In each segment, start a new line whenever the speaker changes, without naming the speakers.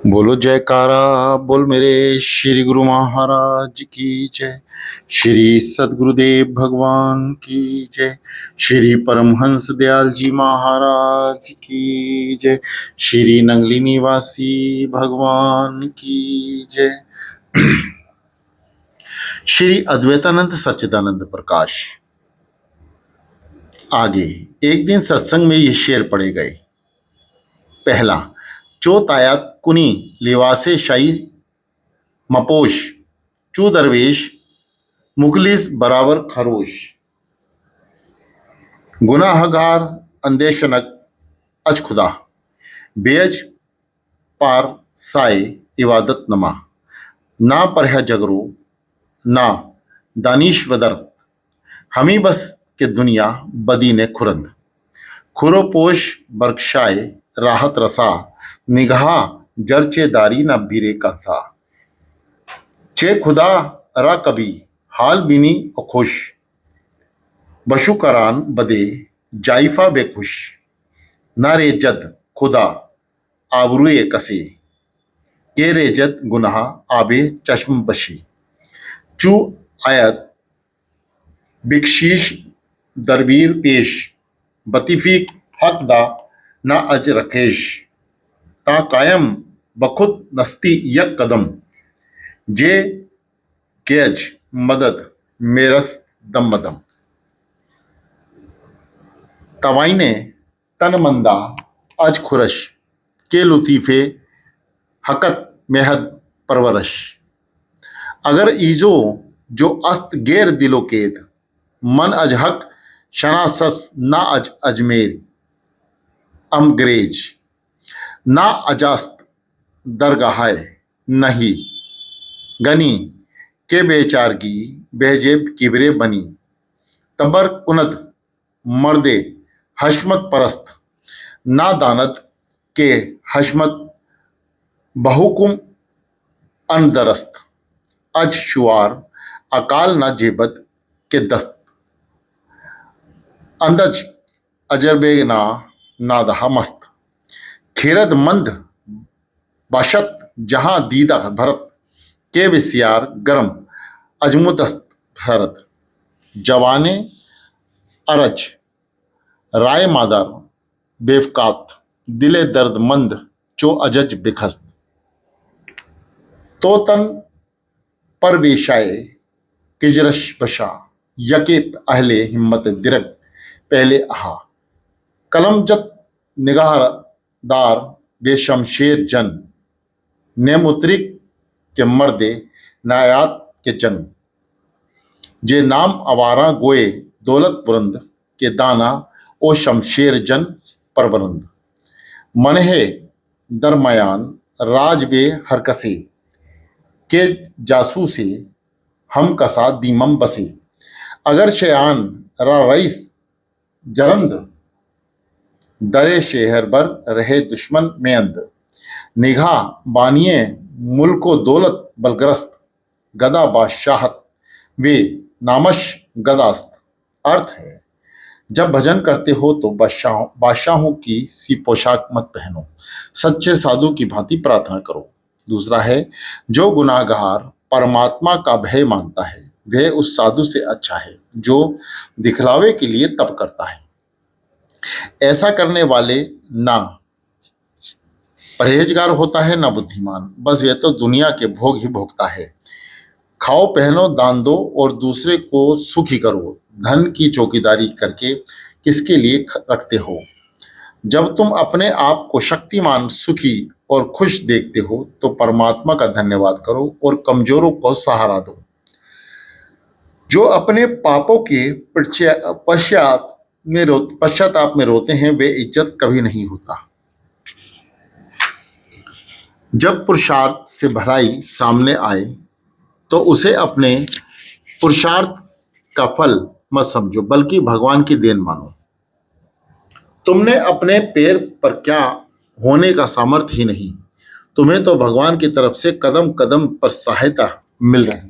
बोलो जयकारा बोल मेरे श्री गुरु महाराज की जय। श्री सद्गुरुदेव भगवान की जय। श्री परमहंस दयाल जी महाराज की जय। श्री नंगली निवासी भगवान की जय। श्री अद्वैतानंद सच्चिदानंद प्रकाश। आगे एक दिन सत्संग में ये शेर पढ़े गए। पहला, चोतायात कुनी लिवासे शाही मपोश, चू दरवेश मुखलिस बराबर खरोश। गुनाहगार अंदेशनक अज खुदा, बेअज पार साए इबादत नमा। ना पर है जगरो ना दानिशवदर, हमी बस के दुनिया बदी ने खुरंद। खुरोपोश बरकशाए राहत रसा, निगाह जरचेदारी न बीरे कंसा। चे खुदा रा कभी हाल बिनी और खुश, बशुकरान बदे जाइफा बेखुश। ना रे जद खुदा आबरुए कसे, के रे जद गुनाह आबे चश्म बशी। चू आयत बिकशीश दरबीर पेश, बतीफीक हक दा ना अज रकेश। ता कायम बखुद नस्ती यक कदम, जे केज मदद मेरस दम मदम। तवाइने तन मंदा अज खुरश, के लुतीफे हकत मेहद परवरश। अगर ईजो जो अस्त गेर दिलो केद, मन अज हक शनासस ना अज अजमेर अमग्रेज। ना अजास्त दरगाह नहीं गनी, के बेचारगी बेजेब किबरे बनी। तबर कुनत मर्दे हशमत परस्त, ना दानत के हशमत बहुकुम अनदरस्त। अज शुआर अकाल ना जेबत के दस्त, अंदज अजरबे ना नादहा मस्त। खिरद मंद बाशत जहां दीदा भरत, के विसियार गरम अजमुदस्त भरत। जवाने अरज राय मादर बेफकात, दिले दर्द मंद चो अजज बिखस्त। तो तन परवेशाए किजरश बशा, यके अहले हिम्मत दिरग पहले आहा। कलमजत निगाहदार बे शमशेर जन, नेमुतरिक के मर्दे नायात के जंग। जे नाम अवारा गोए दौलत बुरंद, के दाना ओ शमशेर जन परबरंद। मनहे दरमयान राज बे हरकसे, के जासूसे हम कसा दीमम बसे। अगर शयान रा रईस जरंद, दरे शहर बर रहे दुश्मन में अंद। निगाह बानिए मुल्को दौलत बलग्रस्त, गदा बादशाहत वे नामश गदास्त। अर्थ है, जब भजन करते हो तो बादशाहों की सी पोशाक मत पहनो, सच्चे साधु की भांति प्रार्थना करो। दूसरा है, जो गुनाहगार परमात्मा का भय मानता है वह उस साधु से अच्छा है जो दिखलावे के लिए तप करता है। ऐसा करने वाले ना परहेजगार होता है ना बुद्धिमान, बस वह तो दुनिया के भोग ही भोगता है। खाओ पहनो दान दो और दूसरे को सुखी करो, धन की चौकीदारी करके किसके लिए रखते हो। जब तुम अपने आप को शक्तिमान, सुखी और खुश देखते हो तो परमात्मा का धन्यवाद करो और कमजोरों को सहारा दो। जो अपने पापों के पश्चाताप में रोते हैं वे इज्जत कभी नहीं होता। जब पुरुषार्थ से भलाई सामने आए तो उसे अपने पुरुषार्थ का फल मत समझो बल्कि भगवान की देन मानो। तुमने अपने पैर पर क्या होने का सामर्थ्य ही नहीं, तुम्हें तो भगवान की तरफ से कदम कदम पर सहायता मिल रही है।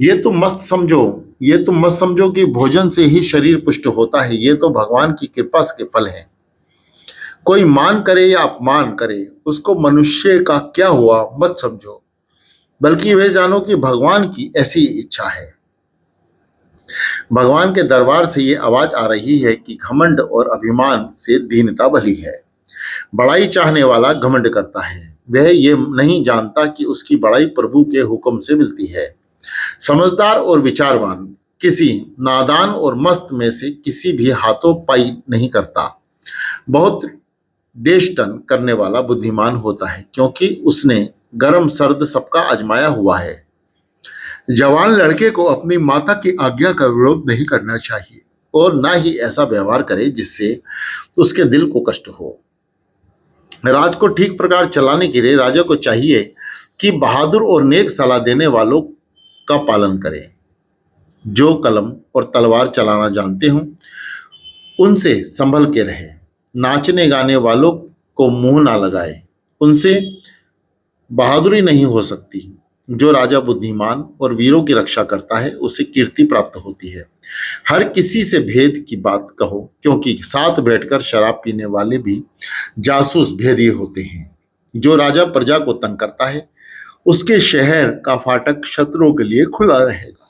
ये तुम मत समझो कि भोजन से ही शरीर पुष्ट होता है, ये तो भगवान की कृपा के फल है। कोई मान करे या अपमान करे, उसको मनुष्य का क्या हुआ मत समझो, बल्कि वे जानो कि भगवान की ऐसी इच्छा है। भगवान के दरबार से ये आवाज आ रही है कि घमंड और अभिमान से दीनता भली है। बड़ाई चाहने वाला घमंड करता है, वह ये नहीं जानता कि उसकी बड़ाई प्रभु के हुक्म से मिलती है। समझदार और विचारवान किसी नादान और मस्त में से किसी भी हाथों पाई नहीं करता। बहुत देशटन करने वाला बुद्धिमान होता है, क्योंकि उसने गर्म सर्द सबका आजमाया हुआ है। जवान लड़के को अपनी माता की आज्ञा का विरोध नहीं करना चाहिए और ना ही ऐसा व्यवहार करे जिससे उसके दिल को कष्ट हो। राज को ठीक प्रकार चलाने के लिए राजा को चाहिए कि बहादुर और नेक सलाह देने वालों का पालन करे। जो कलम और तलवार चलाना जानते हों, उनसे संभल के रहे। नाचने गाने वालों को मुंह ना लगाए, उनसे बहादुरी नहीं हो सकती। जो राजा बुद्धिमान और वीरों की रक्षा करता है, उसे कीर्ति प्राप्त होती है। हर किसी से भेद की बात कहो, क्योंकि साथ बैठकर शराब पीने वाले भी जासूस भेदिए होते हैं। जो राजा प्रजा को तंग करता है, उसके शहर का फाटक शत्रुओं के लिए खुला रहेगा।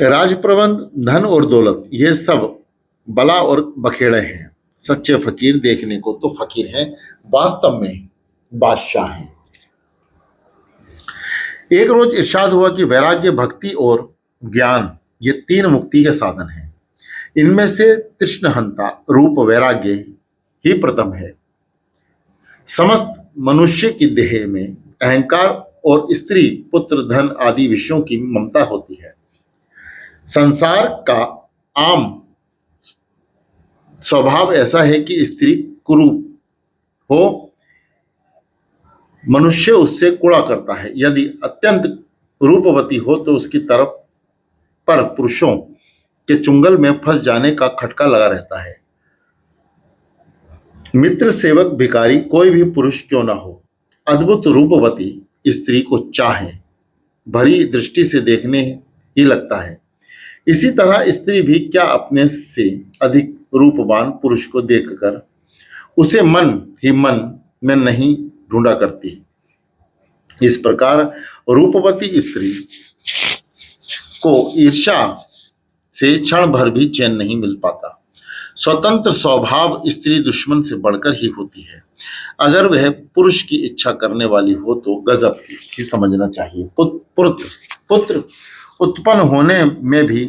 राज प्रबंध, धन और दौलत, ये सब बला और बखेड़े हैं। सच्चे फकीर देखने को तो फकीर हैं, वास्तव में बादशाह हैं। एक रोज इरशाद हुआ कि वैराग्य, भक्ति और ज्ञान ये तीन मुक्ति के साधन हैं। इनमें से तृष्णहंता रूप वैराग्य ही प्रथम है। समस्त मनुष्य की देह में अहंकार और स्त्री, पुत्र, धन आदि विषयों की ममता होती है। संसार का आम स्वभाव ऐसा है कि स्त्री कुरूप हो, मनुष्य उससे कूड़ा करता है। यदि अत्यंत रूपवती हो तो उसकी तरफ पर पुरुषों के चुंगल में फंस जाने का खटका लगा रहता है। मित्र, सेवक, भिखारी, कोई भी पुरुष क्यों ना हो, अद्भुत रूपवती स्त्री को चाहे भरी दृष्टि से देखने ही लगता है। इसी तरह स्त्री भी क्या अपने से अधिक रूपवान पुरुष को देखकर उसे मन ही मन में नहीं ढूंढा करती। इस प्रकार रूपवती स्त्री को ईर्ष्या से क्षण भर भी चैन नहीं मिल पाता। स्वतंत्र स्वभाव स्त्री दुश्मन से बढ़कर ही होती है। अगर वह पुरुष की इच्छा करने वाली हो तो गजब ही समझना चाहिए। पुत्र उत्पन्न होने में भी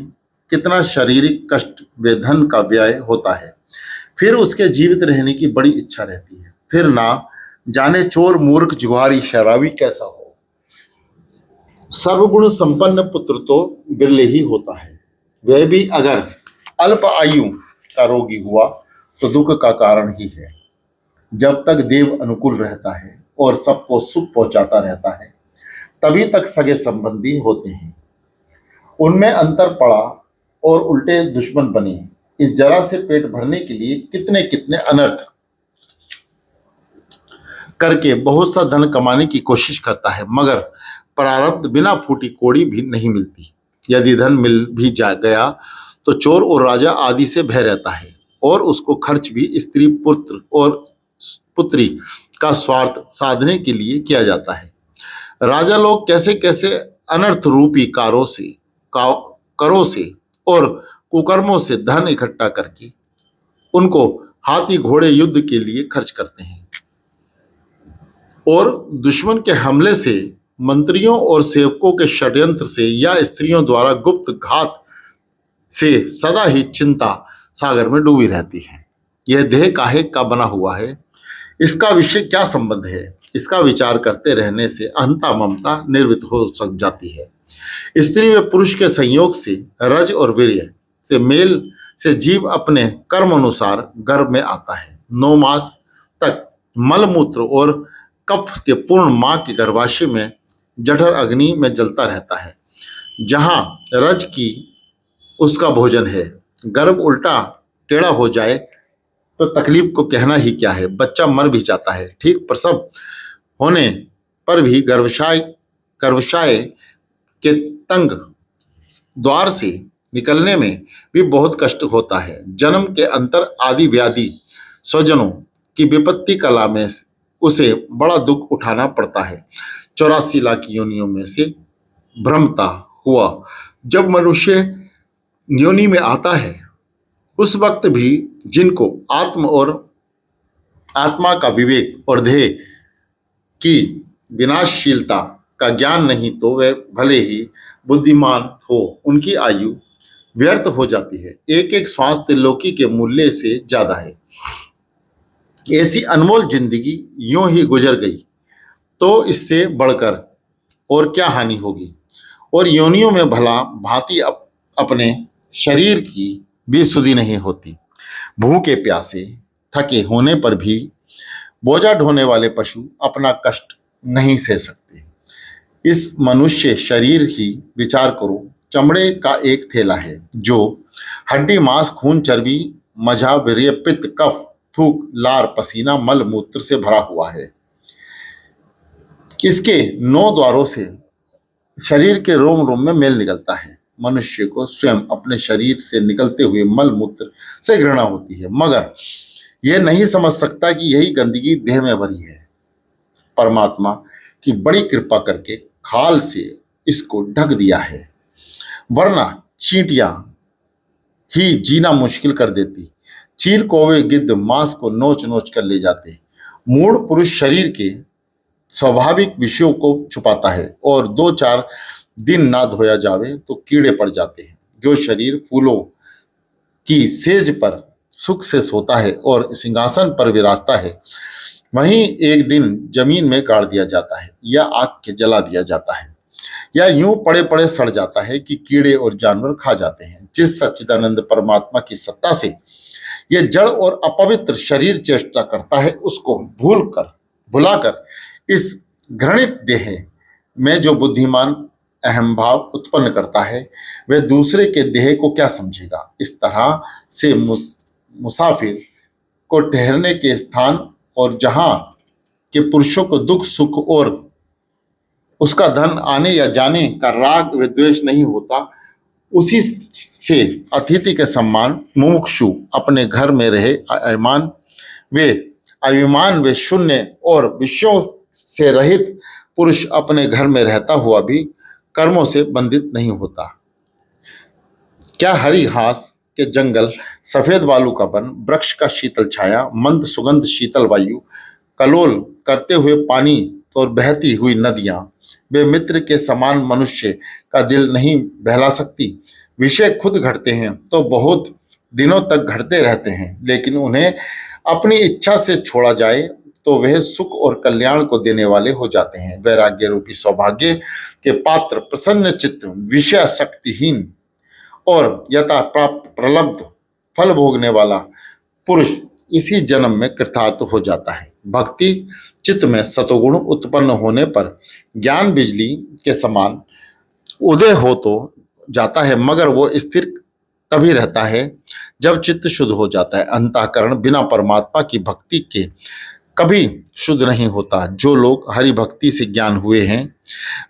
कितना शारीरिक कष्ट व धन का व्यय होता है, फिर उसके जीवित रहने की बड़ी इच्छा रहती है। फिर ना जाने चोर, मूर्ख, जुआरी, शराबी कैसा हो। सर्वगुण संपन्न पुत्र तो बिरले ही होता है, वह भी अगर अल्प आयु का रोगी हुआ तो दुख का कारण ही है। जब तक देव अनुकूल रहता है और सबको सुख पहुंचाता रहता है, तभी तक सगे संबंधी होते हैं। उनमें अंतर पड़ा और उल्टे दुश्मन बने। इस जरा से पेट भरने के लिए कितने कितने अनर्थ करके बहुत सा धन कमाने की कोशिश करता है, मगर प्रारब्ध बिना फूटी कोड़ी भी नहीं मिलती। यदि धन मिल भी जा गया तो चोर और राजा आदि से भय रहता है और उसको खर्च भी स्त्री, पुत्र और पुत्री का स्वार्थ साधने के लिए किया जाता है। राजा लोग कैसे कैसे अनर्थ रूपी करों से और कुकर्मों से धन इकट्ठा करके उनको हाथी घोड़े युद्ध के लिए खर्च करते हैं और दुश्मन के हमले से, मंत्रियों और सेवकों के षड्यंत्र से या स्त्रियों द्वारा गुप्त घात से सदा ही चिंता सागर में डूबी रहती है। यह देह काहे का बना हुआ है, इसका विषय क्या संबंध है, इसका विचार करते रहने से अहंता ममता निर्वित हो सक जाती है। स्त्री व पुरुष के संयोग से, रज और वीर्य से मेल से जीव अपने कर्म अनुसार गर्भ में आता है। 9 मास तक मलमूत्र और कफ के पूर्ण मां के गर्भाशय में जठर अग्नि में जलता रहता है, जहां रज की उसका भोजन है। गर्भ उल्टा टेढ़ा हो जाए तो तकलीफ को कहना ही क्या है, बच्चा मर भी जाता है। ठीक प्रसव होने पर भी गर्भाशय के तंग द्वार से निकलने में भी बहुत कष्ट होता है। जन्म के अंतर आदि व्याधि स्वजनों की विपत्ति कला में उसे बड़ा दुख उठाना पड़ता है। 84 लाख योनियों में से भ्रमता हुआ जब मनुष्य योनि में आता है, उस वक्त भी जिनको आत्मा का विवेक और देह की विनाशशीलता का ज्ञान नहीं, तो वे भले ही बुद्धिमान हो, उनकी आयु व्यर्थ हो जाती है। एक एक श्वास त्रिलोकी के मूल्य से ज्यादा है। ऐसी अनमोल जिंदगी यूं ही गुजर गई तो इससे बढ़कर और क्या हानि होगी। और योनियों में भला भांति अपने शरीर की भी सुधि नहीं होती। भूखे प्यासे थके होने पर भी बोझा ढोने वाले पशु अपना कष्ट नहीं सह सकते। इस मनुष्य शरीर ही विचार करो, चमड़े का एक थैला है जो हड्डी मांस खून चर्बी मज्जा वीर्य पित्त कफ थूक लार पसीना मल मूत्र से भरा हुआ है। इसके 9 द्वारों से शरीर के रोम रोम में मेल निकलता है। मनुष्य को स्वयं अपने शरीर से निकलते हुए मल मूत्र से घृणा होती है, मगर यह नहीं समझ सकता कि यही गंदगी देह में भरी है। परमात्मा की बड़ी कृपा करके खाल से इसको ढक दिया है, वरना चींटियां ही जीना मुश्किल कर देती। चील कौवे गिद्ध मांस को नोच नोच कर ले जाते। मूढ़ पुरुष शरीर के स्वाभाविक विषयों को छुपाता है और 2-4 दिन ना धोया जावे तो कीड़े पड़ जाते हैं। जो शरीर फूलों की सेज पर सुख से सोता है और सिंहासन पर विराजता है, वहीं एक दिन जमीन में गाड़ दिया जाता है या आग के जला दिया जाता है या यूं पड़े पड़े सड़ जाता है कि कीड़े और जानवर खा जाते हैं। जिस सच्चिदानंद परमात्मा की सत्ता से यह जड़ और अपवित्र शरीर चेष्टा करता है, उसको भुलाकर इस घृणित देह में जो बुद्धिमान अहम भाव उत्पन्न करता है, वह दूसरे के देह को क्या समझेगा। इस तरह से मुसाफिर को ठहरने के स्थान और जहां के पुरुषों को दुख सुख और उसका धन आने या जाने का राग व द्वेष नहीं होता, उसी से अतिथि के सम्मान मुमुक्षु अपने घर में रहे अभिमान वे शून्य और विषयों से रहित पुरुष अपने घर में रहता हुआ भी कर्मों से बंधित नहीं होता। क्या हरी घास के जंगल, सफेद बालू का वन, वृक्ष का शीतल छाया, मंद सुगंध शीतल वायु, कलोल करते हुए पानी और बहती हुई नदियां वे मित्र के समान मनुष्य का दिल नहीं बहला सकती। विषय खुद घटते हैं तो बहुत दिनों तक घटते रहते हैं, लेकिन उन्हें अपनी इच्छा से छोड़ा जाए तो वह सुख और कल्याण को देने वाले हो जाते हैं। वैराग्य रूपी सौभाग्य के पात्र प्रसन्न चित्त विषय शक्तिहीन और यथा प्राप्त प्रलब्ध फल भोगने वाला पुरुष इसी जन्म में कृतार्थ हो जाता है। भक्ति चित्त में सतोगुण उत्पन्न होने पर ज्ञान बिजली के समान उदय हो तो जाता है, मगर वो स्थिर तभी रहता है जब चित्त शुद्ध हो जाता है। अंतःकरण बिना परमात्मा की भक्ति के कभी शुद्ध नहीं होता। जो लोग हरि भक्ति से ज्ञान हुए हैं,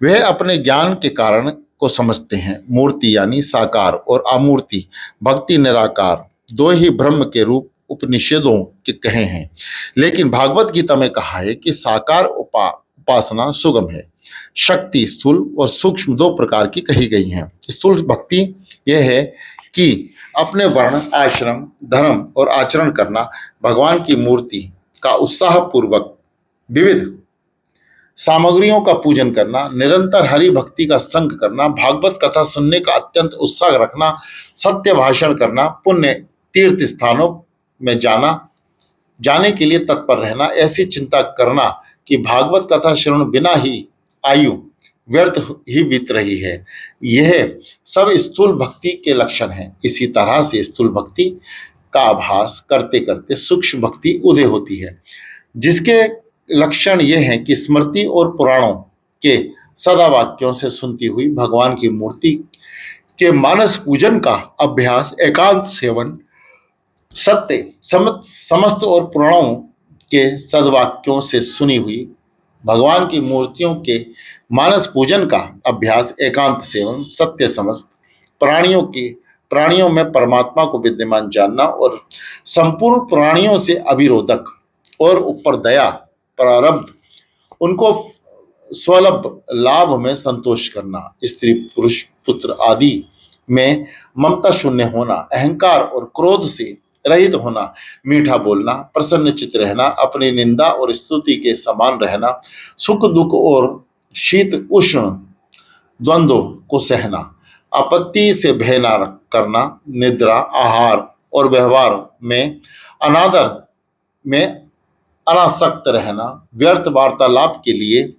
वह अपने ज्ञान के कारण को समझते हैं। मूर्ति यानी साकार और अमूर्ति भक्ति निराकार दो ही ब्रह्म के रूप उपनिषदों के कहे हैं, लेकिन भागवत गीता में कहा है कि साकार उपासना सुगम है। शक्ति स्थूल और सूक्ष्म 2 प्रकार की कही गई हैं। स्थूल भक्ति यह है कि अपने वर्ण आश्रम धर्म और आचरण करना, भगवान की मूर्ति का उत्साह पूर्वक विविध सामग्रियों का पूजन करना, निरंतर हरि भक्ति का संग करना, भागवत कथा सुनने का अत्यंत उत्साह रखना, सत्य भाषण करना, पुण्य तीर्थ स्थानों में जाने के लिए तत्पर रहना, ऐसी चिंता करना कि भागवत कथा श्रवण बिना ही आयु व्यर्थ ही बीत रही है। यह सब स्थूल भक्ति के लक्षण हैं। इसी तरह से स्थूल भक्ति का आभास करते करते सूक्ष्म भक्ति उदय होती है, जिसके लक्षण यह है कि स्मृति और पुराणों के सदा वाक्यों से सुनती हुई भगवान की मूर्ति के मानस पूजन का अभ्यास, एकांत सेवन, सत्य समस्त और पुराणों के सदवाक्यों से सुनी हुई भगवान की मूर्तियों के मानस पूजन का अभ्यास, एकांत सेवन, सत्य समस्त प्राणियों के प्राणियों में परमात्मा को विद्यमान जानना और संपूर्ण प्राणियों से अविरोधक और ऊपर दया प्रारब्ध उनको स्वलभ लाभ में संतोष करना, स्त्री पुरुष पुत्र आदि में ममता शून्य होना, अहंकार और क्रोध से रहित होना, मीठा बोलना, प्रसन्न चित्त रहना, अपनी निंदा और स्तुति के समान रहना, सुख दुख और शीत उष्ण द्वंद्व को सहना, आपत्ति से भय न करना, निद्रा आहार और व्यवहार में अनादर में अनासक्त रहना, व्यर्थ वार्तालाप के लिए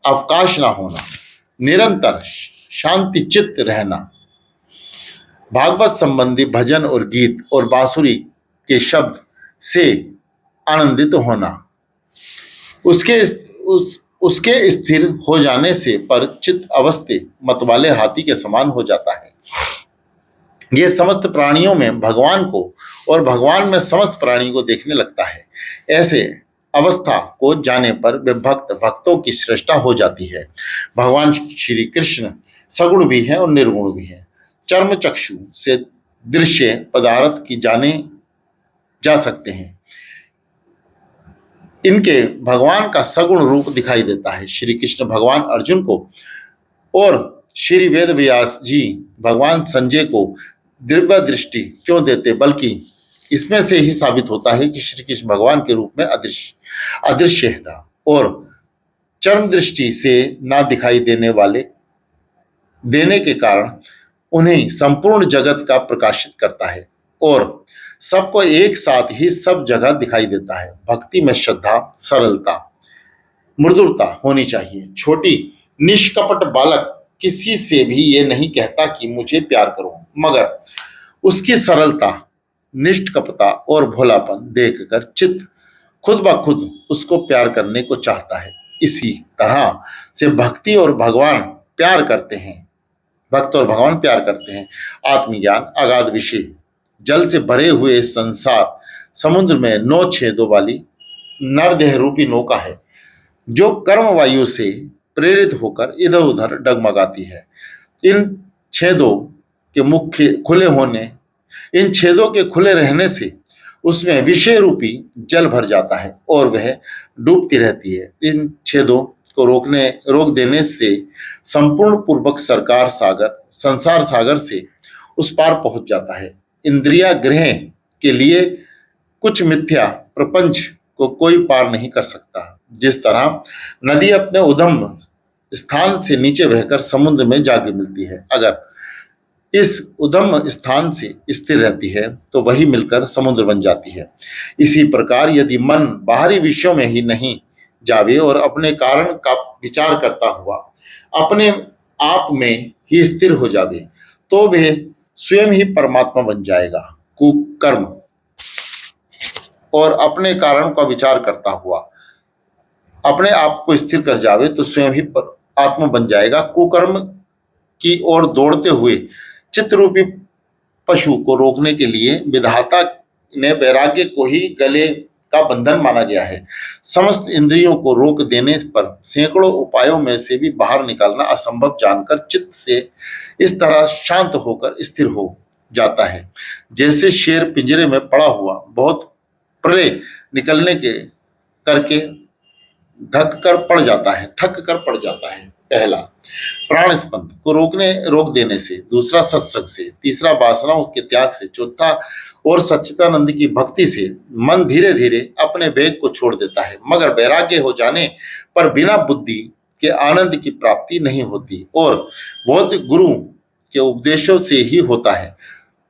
अवकाश न होना, निरंतर शांति चित्त रहना, भागवत संबंधी भजन और गीत और बांसुरी के शब्द से आनंदित होना, उसके स्थिर हो जाने से पर चित्त अवस्थे मतवाले हाथी के समान हो जाता है। ये समस्त प्राणियों में भगवान को और भगवान में समस्त प्राणी को देखने लगता है। ऐसे अवस्था को जाने पर वे भक्तों की श्रेष्ठता हो जाती है। भगवान श्री कृष्ण सगुण भी हैं और निर्गुण भी हैं। चर्म चक्षु से दृश्य पदार्थ की जाने जा सकते हैं। इनके भगवान का सगुण रूप दिखाई देता है। श्री कृष्ण भगवान अर्जुन को और श्री वेद व्यास जी भगवान संजय को दिव्य दृष्टि क्यों देते, बल्कि इसमें से ही साबित होता है कि श्री कृष्ण भगवान के रूप में अदृश्य था और चर्म दृष्टि से ना दिखाई देने के कारण उन्हें संपूर्ण जगत का प्रकाशित करता है और सबको एक साथ ही सब जगह दिखाई देता है। भक्ति में श्रद्धा, सरलता, मृदुलता होनी चाहिए। छोटी निष्कपट बालक किसी से भी ये नहीं कहता कि मुझे प्यार करो, मगर उसकी सरलता, निष्कपटता और भोलापन देखकर चित्त खुद ब खुद उसको प्यार करने को चाहता है। इसी तरह से भक्त और भगवान प्यार करते हैं। आत्मज्ञान अगाध विषय जल से भरे हुए इस संसार समुद्र में 9 छेदों वाली नरदेह रूपी नौका है, जो कर्म वायु से प्रेरित होकर इधर उधर डगमगाती है। इन छेदों के खुले रहने से उसमें विषय रूपी जल भर जाता है और वह डूबती रहती है। इन छेदों को रोक देने से संपूर्ण पूर्वक संसार सागर से उस पार पहुंच जाता है। इंद्रिया ग्रह के लिए कुछ मिथ्या प्रपंच को कोई पार नहीं कर सकता। जिस तरह नदी अपने उद्गम स्थान से नीचे बहकर समुद्र में जाके मिलती है, अगर इस उद्गम स्थान से स्थिर रहती है तो वही मिलकर समुद्र बन जाती है। इसी प्रकार यदि मन बाहरी विषयों में ही नहीं जावे और अपने कारण का विचार करता हुआ अपने आप में ही स्थिर हो जावे, तो वह स्वयं ही परमात्मा बन जाएगा। कुकर्म और अपने कारण का विचार करता हुआ अपने आप को स्थिर कर जावे तो स्वयं ही आत्मा बन जाएगा। कुकर्म की ओर दौड़ते हुए चित्तरूपी पशु को रोकने के लिए विधाता ने वैराग्य को ही गले का बंधन माना गया है। समस्त इंद्रियों को रोक देने पर सैकड़ों उपायों में से भी बाहर निकालना असंभव जानकर चित्त से इस तरह शांत होकर स्थिर हो जाता है, जैसे शेर पिंजरे में पड़ा हुआ बहुत प्रलय निकलने के करके थक कर पड़ जाता है। पहला प्राण स्पंद को रोक देने से, दूसरा सत्संग से, तीसरा वासनाओं के त्याग से, चौथा और सच्चिदानंद की भक्ति से मन धीरे धीरे अपने वेग को छोड़ देता है। मगर वैराग्य हो जाने पर बिना बुद्धि के आनंद की प्राप्ति नहीं होती और बहुत गुरु के उपदेशों से ही होता है।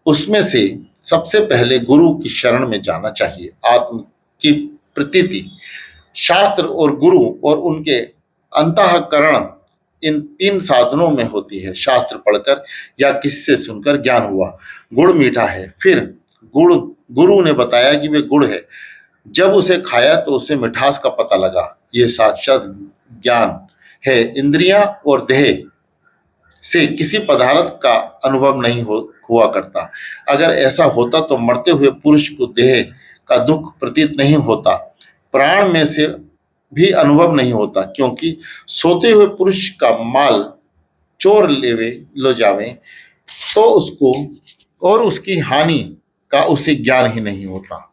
उसमें से सबसे पहले गुरु की शरण में जाना चाहिए। आत्म की प्रतीति शास्त्र और गुरु और उनके अंतःकरण इन 3 साधनों में होती है। शास्त्र पढ़कर या किसी से सुनकर ज्ञान हुआ, गुड़ मीठा है, फिर गुरु ने बताया कि वे गुड़ है, जब उसे खाया तो उसे मिठास का पता लगा। यह साक्षात ज्ञान है। इंद्रियां और देह से किसी पदार्थ का अनुभव नहीं हुआ करता। अगर ऐसा होता तो मरते हुए पुरुष को देह का दुख प्रतीत नहीं होता, प्राण में से भी अनुभव नहीं होता, क्योंकि सोते हुए पुरुष का माल चोर ले जावे तो उसको और उसकी हानि का उसे ज्ञान ही नहीं होता।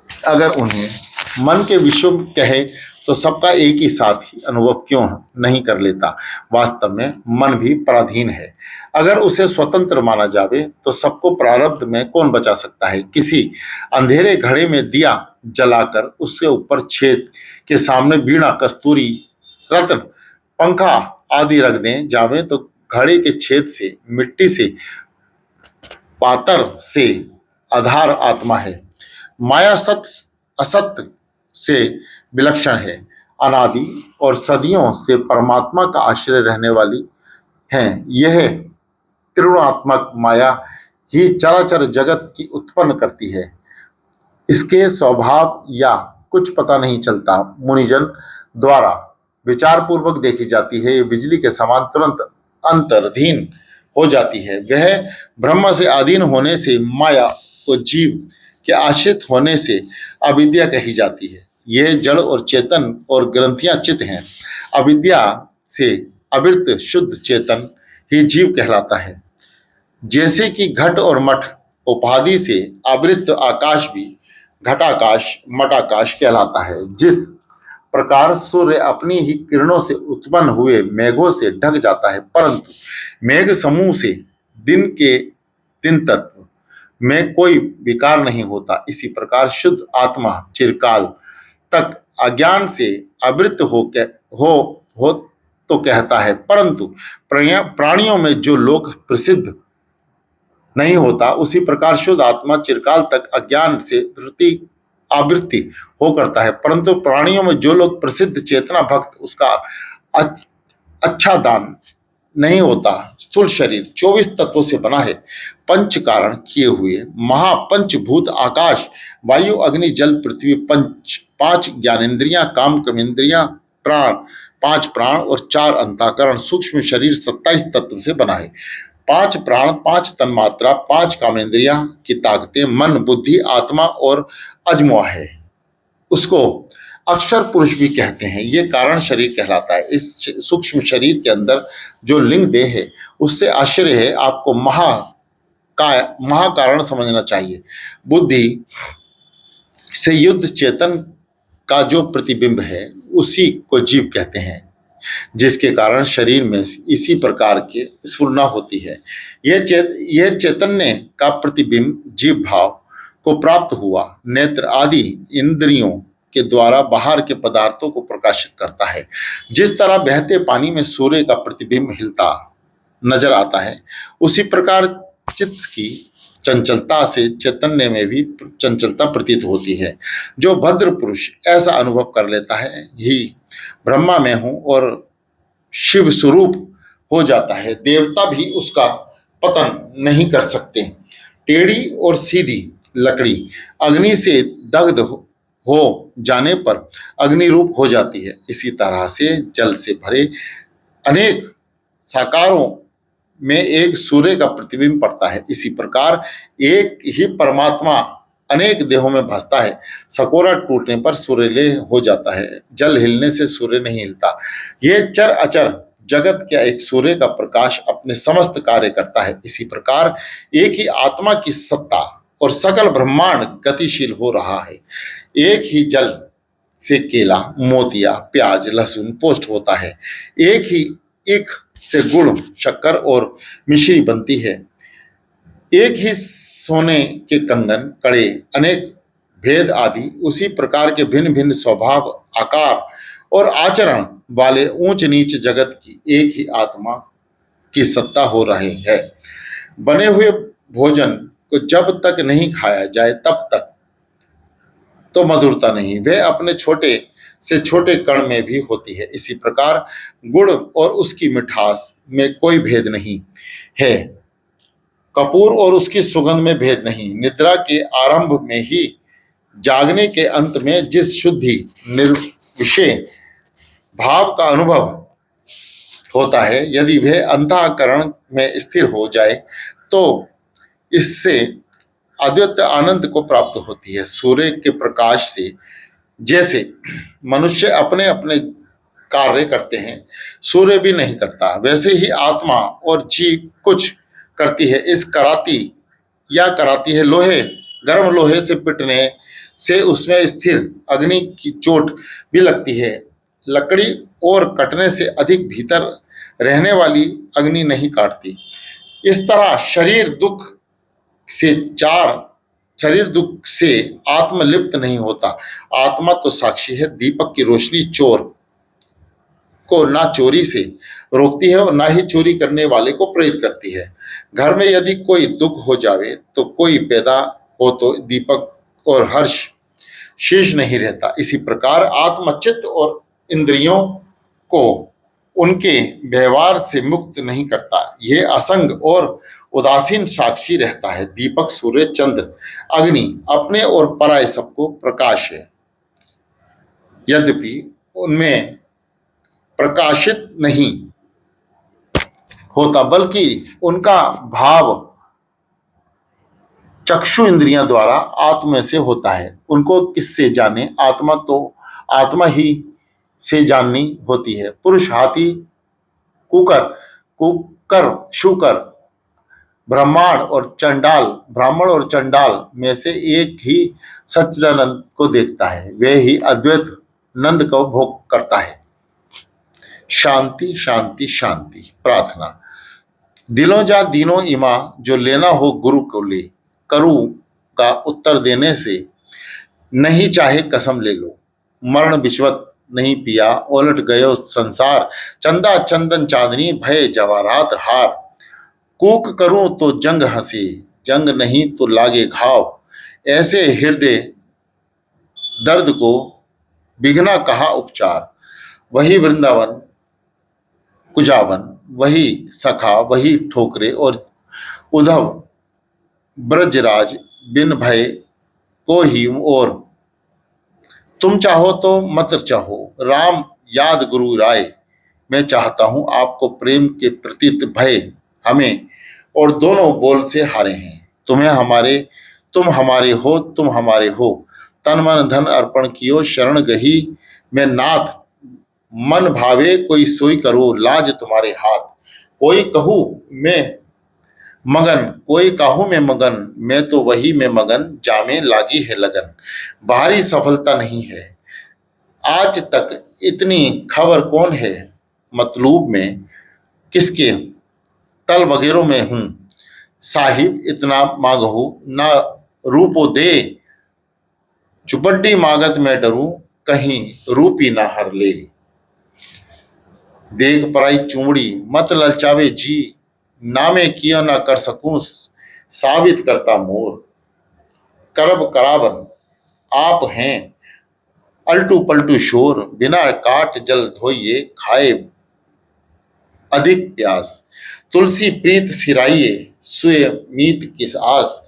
अगर उन्हें मन के विषय कहे तो सबका एक ही साथ ही अनुभव क्यों नहीं कर लेता। वास्तव में मन भी पराधीन है। अगर उसे स्वतंत्र माना जावे तो सबको प्रारब्ध में कौन बचा सकता है। किसी अंधेरे घड़े में दिया जलाकर उसके ऊपर छेद के सामने वीणा, कस्तूरी, रत्न, पंखा आदि रख दें जावे तो घड़े के छेद से, मिट्टी से, पातर से आधार आत्मा है। माया सत्य असत्य से विलक्षण है, अनादि और सदियों से परमात्मा का आश्रय रहने वाली है। यह त्रिगुणात्मक माया ही चराचर जगत की उत्पन्न करती है। इसके स्वभाव या कुछ पता नहीं चलता। मुनिजन द्वारा विचार पूर्वक देखी जाती है। ये बिजली के समान तुरंत अंतर्धीन हो जाती है। वह ब्रह्म से अधीन होने से माया को जीव के आश्रित होने से अविद्या कही जाती है। यह जड़ और चेतन और ग्रंथियां चित्त हैं। अविद्या से अविर्त शुद्ध चेतन ही जीव कहलाता है। जैसे कि घट और मठ उपाधि से आवृत आकाश भी घटाकाश, मठाकाश कहलाता है। जिस प्रकार सूर्य अपनी ही किरणों से उत्पन्न हुए मेघों से ढक जाता है, परंतु मेघ समूह से दिन के दिन तत्व में कोई विकार नहीं होता, इसी प्रकार शुद्ध आत्मा चिरकाल तक अज्ञान से आवृत हो तो कहता है। परंतु प्राणियों में जो लोक प्रसिद्ध नहीं होता, उसी प्रकार शुद्ध आत्मा चिरकाल तक अज्ञान से आवृत्ति हो करता है। परंतु प्राणियों में जो लोग प्रसिद्ध चेतना भक्त, उसका अच्छा दान नहीं होता। स्थूल शरीर 24 तत्वों से बना है। पंच कारण किए हुए महापंचभूत आकाश, वायु, अग्नि, जल, पृथ्वी, पांच ज्ञानेन्द्रियां, काम कर्मेंद्रियां, प्राण, 5 प्राण और 4 अंतःकरण, सूक्ष्म शरीर 27 तत्व से बना है। 5 प्राण, 5 तन्मात्रा, 5 कामेंद्रियां की ताकतें, मन, बुद्धि, आत्मा और अजमुआ है। उसको अक्षर पुरुष भी कहते हैं। ये कारण शरीर कहलाता है। इस सूक्ष्म शरीर के अंदर जो लिंग देह है, उससे आश्चर्य है। आपको महाकारण समझना चाहिए। बुद्धि से युद्ध चेतन का जो प्रतिबिंब है, उसी को जीव कहते हैं, जिसके कारण शरीर में इसी प्रकार की स्फुरना होती है। यह चैतन्य का प्रतिबिंब जीव भाव को प्राप्त हुआ नेत्र आदि इंद्रियों के द्वारा बाहर के पदार्थों को प्रकाशित करता है। जिस तरह बहते पानी में सूर्य का प्रतिबिंब हिलता नजर आता है, उसी प्रकार चित्त की चंचलता से चैतन्य में भी चंचलता प्रतीत होती है। जो भद्र पुरुष ऐसा अनुभव कर लेता है, ही ब्रह्मा में हूं और शिव स्वरूप हो जाता है, देवता भी उसका पतन नहीं कर सकते। टेढ़ी और सीधी लकड़ी अग्नि से दग्ध हो जाने पर अग्नि रूप हो जाती है। इसी तरह से जल से भरे अनेक साकारों में एक सूर्य का प्रतिबिंब पड़ता है। इसी प्रकार एक ही परमात्मा अनेक देहों में भासता है। सकोरा टूटने पर सूर्यलेह हो जाता है, जल हिलने से सूर्य नहीं हिलता। ये चर अचर जगत क्या एक सूर्य का प्रकाश अपने समस्त कार्य करता है। इसी प्रकार एक ही आत्मा की सत्ता और सकल ब्रह्मांड गतिशील हो रहा है। एक ही जल से केला, मोतिया, प्याज, लहसुन पोस्ट होता है। एक ही ईख से गुड़, शक्कर और मिश्री बनती है। एक ही सोने के कंगन, कड़े, अनेक भेद आदि उसी प्रकार के भिन्न भिन्न स्वभाव, आकार और आचरण वाले ऊंच नीच जगत की एक ही आत्मा की सत्ता हो रहे है। बने हुए भोजन को जब तक नहीं खाया जाए तब तक तो मधुरता नहीं, वह अपने छोटे से छोटे कण में भी होती है। इसी प्रकार गुड़ और उसकी मिठास में कोई भेद नहीं है, कपूर और उसकी सुगंध में भेद नहीं। निद्रा के आरंभ में ही जागने के अंत में जिस शुद्धि निर्विषय भाव का अनुभव होता है, यदि वह अंतःकरण में स्थिर हो जाए तो इससे अद्वैत आनंद को प्राप्त होती है। सूर्य के प्रकाश से जैसे मनुष्य अपने अपने कार्य करते हैं, सूर्य भी नहीं करता, वैसे ही आत्मा और जीव कुछ करती है। इस कराती या कराती है लोहे, गर्म लोहे से पिटने से उसमें स्थिर अग्नि की चोट भी लगती है। लकड़ी और कटने से अधिक भीतर रहने वाली अग्नि नहीं काटती। इस तरह से चार शरीर दुख से आत्म लिप्त नहीं होता। आत्मा तो साक्षी है। दीपक की रोशनी चोर को ना चोरी से रोकती है और ना ही चोरी करने वाले को प्रेरित करती है। घर में यदि कोई दुख हो जावे तो कोई पैदा हो तो दीपक और हर्ष शेष नहीं रहता। इसी प्रकार आत्मा चित्त और इंद्रियों को उनके व्यवहार से मुक्त नहीं करता। यह असंग और उदासीन साक्षी रहता है। दीपक, सूर्य, चंद्र, अग्नि अपने और पराये सबको प्रकाश है, यद्यपि उनमें प्रकाशित नहीं होता, बल्कि उनका भाव चक्षु इंद्रियां द्वारा आत्मा से होता है। उनको किससे जाने? आत्मा तो आत्मा ही से जाननी होती है। पुरुष, हाथी, कुकर, कुकर, शुकर, ब्राह्मण और चंडाल में से एक ही सच्चिदानंद को देखता है, वे ही अद्वैत नंद को भोग करता है। शांति शांति शांति। प्रार्थना। दिलों जा दीनों इमा, जो लेना हो गुरु को ले, करू का उत्तर देने से नहीं चाहे कसम ले लो। मरण विश्वत नहीं पिया, उलट गयो संसार, चंदा चंदन चांदनी भय जवाहरात हार। कूक करूं तो जंग हंसे, जंग नहीं तो लागे घाव, ऐसे हृदय दर्द को बिघना कहा उपचार। वही वृंदावन कुजावन, वही सखा, वही ठोकरे और उद्धव ब्रजराज, बिन भय को ही और। तुम चाहो तो मत चाहो, राम याद गुरु राय। मैं चाहता हूं आपको प्रेम के प्रतीत भय हमें, और दोनों बोल से हारे हैं। तुम हमारे हो, तुम हमारे हो। तन मन धन अर्पण कियो, शरण गही मैं नाथ। मन भावे कोई सोई करो, लाज तुम्हारे हाथ। कोई कहूँ मैं मगन, मैं तो वही में मगन, जामे लागी है लगन। बाहरी सफलता नहीं है, आज तक इतनी खबर कौन है। मतलूब में किसके, तल वगैरों में हूं। साहिब इतना मांगहु ना रूपो दे, चुपड्डी मागत मैं डरूं, कहीं रूपी ना हर ले। देख पराई चूमड़ी मत ललचावे जी, नामे कियो ना कर सकूं साबित करता मोर। करब करावन आप हैं, अल्टू पलटू शोर, बिना काट जल धोइए खाए अधिक प्यास। तुलसी प्रीत सिराइए, सुय मीत किस आस।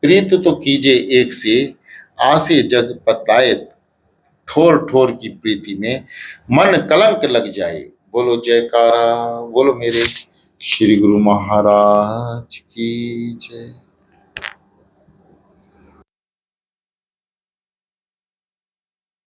प्रीत तो कीजे एक से, आसे जग पतलायत। ठोर ठोर की प्रीति में मन कलंक लग जाए। बोलो जयकारा, बोलो मेरे श्री गुरु महाराज की जय।